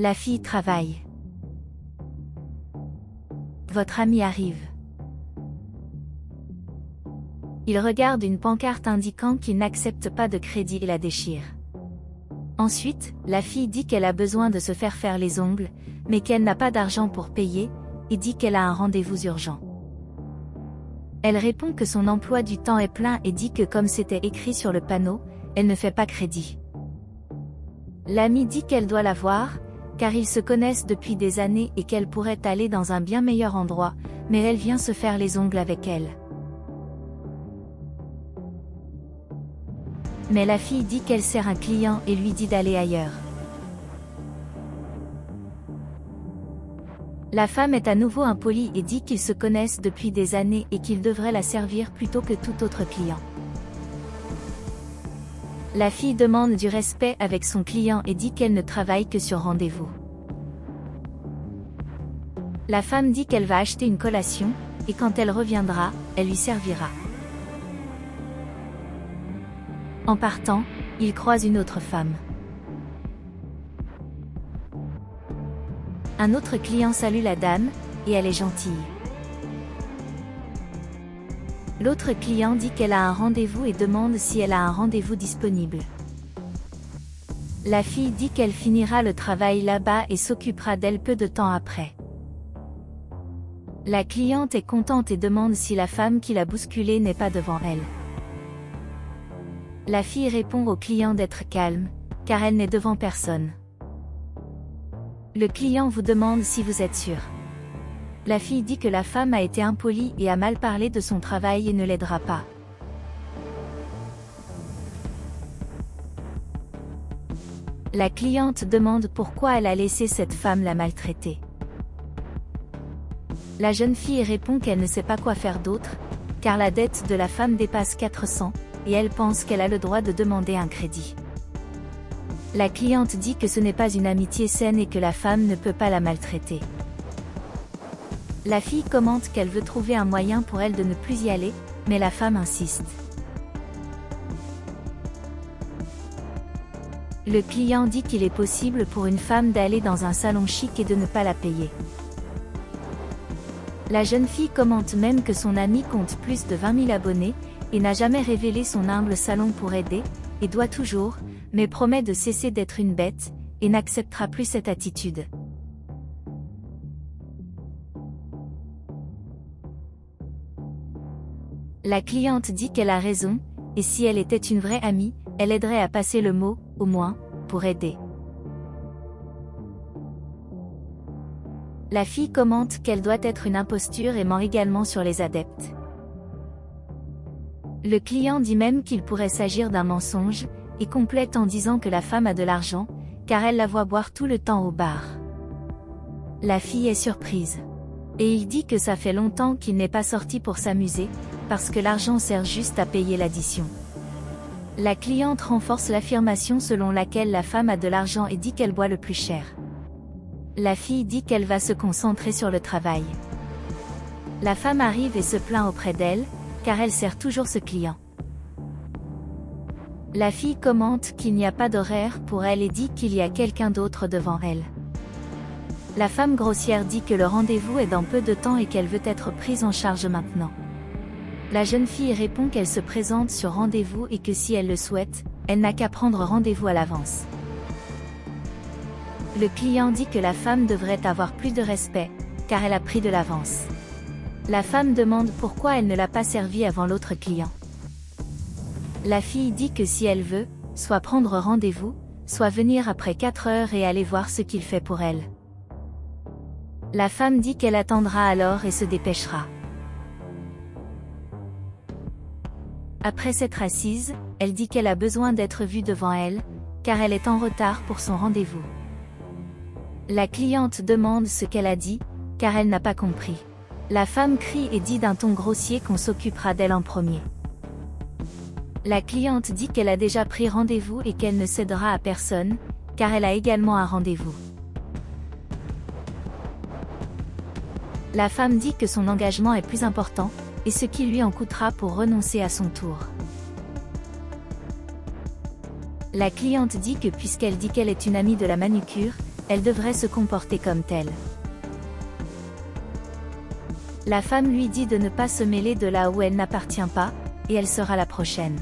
La fille travaille. Votre ami arrive. Il regarde une pancarte indiquant qu'il n'accepte pas de crédit et la déchire. Ensuite, la fille dit qu'elle a besoin de se faire les ongles, mais qu'elle n'a pas d'argent pour payer, et dit qu'elle a un rendez-vous urgent. Elle répond que son emploi du temps est plein et dit que comme c'était écrit sur le panneau, elle ne fait pas crédit. L'amie dit qu'elle doit la voir, car ils se connaissent depuis des années et qu'elle pourrait aller dans un bien meilleur endroit, mais elle vient se faire les ongles avec elle. Mais la fille dit qu'elle sert un client et lui dit d'aller ailleurs. La femme est à nouveau impolie et dit qu'ils se connaissent depuis des années et qu'il devrait la servir plutôt que tout autre client. La fille demande du respect avec son client et dit qu'elle ne travaille que sur rendez-vous. La femme dit qu'elle va acheter une collation, et quand elle reviendra, elle lui servira. En partant, il croise une autre femme. Un autre client salue la dame, et elle est gentille. L'autre client dit qu'elle a un rendez-vous et demande si elle a un rendez-vous disponible. La fille dit qu'elle finira le travail là-bas et s'occupera d'elle peu de temps après. La cliente est contente et demande si la femme qui l'a bousculée n'est pas devant elle. La fille répond au client d'être calme, car elle n'est devant personne. Le client vous demande si vous êtes sûr. La fille dit que la femme a été impolie et a mal parlé de son travail et ne l'aidera pas. La cliente demande pourquoi elle a laissé cette femme la maltraiter. La jeune fille répond qu'elle ne sait pas quoi faire d'autre, car la dette de la femme dépasse 400, et elle pense qu'elle a le droit de demander un crédit. La cliente dit que ce n'est pas une amitié saine et que la femme ne peut pas la maltraiter. La fille commente qu'elle veut trouver un moyen pour elle de ne plus y aller, mais la femme insiste. Le client dit qu'il est possible pour une femme d'aller dans un salon chic et de ne pas la payer. La jeune fille commente même que son amie compte plus de 20 000 abonnés, et n'a jamais révélé son humble salon pour aider, et doit toujours, mais promet de cesser d'être une bête, et n'acceptera plus cette attitude. La cliente dit qu'elle a raison, et si elle était une vraie amie, elle aiderait à passer le mot, au moins, pour aider. La fille commente qu'elle doit être une imposture et ment également sur les adeptes. Le client dit même qu'il pourrait s'agir d'un mensonge, et complète en disant que la femme a de l'argent, car elle la voit boire tout le temps au bar. La fille est surprise. Et il dit que ça fait longtemps qu'il n'est pas sorti pour s'amuser, parce que l'argent sert juste à payer l'addition. La cliente renforce l'affirmation selon laquelle la femme a de l'argent et dit qu'elle boit le plus cher. La fille dit qu'elle va se concentrer sur le travail. La femme arrive et se plaint auprès d'elle, car elle sert toujours ce client. La fille commente qu'il n'y a pas d'horaire pour elle et dit qu'il y a quelqu'un d'autre devant elle. La femme grossière dit que le rendez-vous est dans peu de temps et qu'elle veut être prise en charge maintenant. La jeune fille répond qu'elle se présente sur rendez-vous et que si elle le souhaite, elle n'a qu'à prendre rendez-vous à l'avance. Le client dit que la femme devrait avoir plus de respect, car elle a pris de l'avance. La femme demande pourquoi elle ne l'a pas servi avant l'autre client. La fille dit que si elle veut, soit prendre rendez-vous, soit venir après 4 heures et aller voir ce qu'il fait pour elle. La femme dit qu'elle attendra alors et se dépêchera. Après s'être assise, elle dit qu'elle a besoin d'être vue devant elle, car elle est en retard pour son rendez-vous. La cliente demande ce qu'elle a dit, car elle n'a pas compris. La femme crie et dit d'un ton grossier qu'on s'occupera d'elle en premier. La cliente dit qu'elle a déjà pris rendez-vous et qu'elle ne cédera à personne, car elle a également un rendez-vous. La femme dit que son engagement est plus important, et ce qui lui en coûtera pour renoncer à son tour. La cliente dit que puisqu'elle dit qu'elle est une amie de la manucure, Elle devrait se comporter comme telle. La femme lui dit de ne pas se mêler de là où elle n'appartient pas, et elle sera la prochaine.